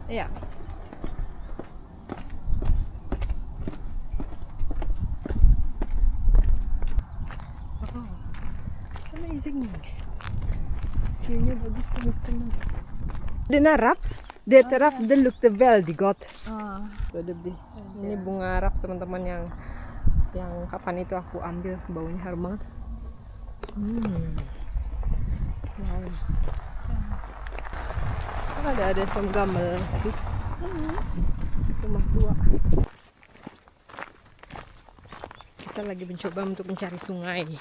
Iya. Oh, it's amazing. View-nya bagus teman-teman. Den är raps. Det är raps, det luktar väldigt gott. So, ini bunga raps teman-teman yang kapan itu aku ambil, baunya harum banget. Wow. Ada some gamel hus. Rumah tua. Kita lagi mencoba untuk mencari sungai.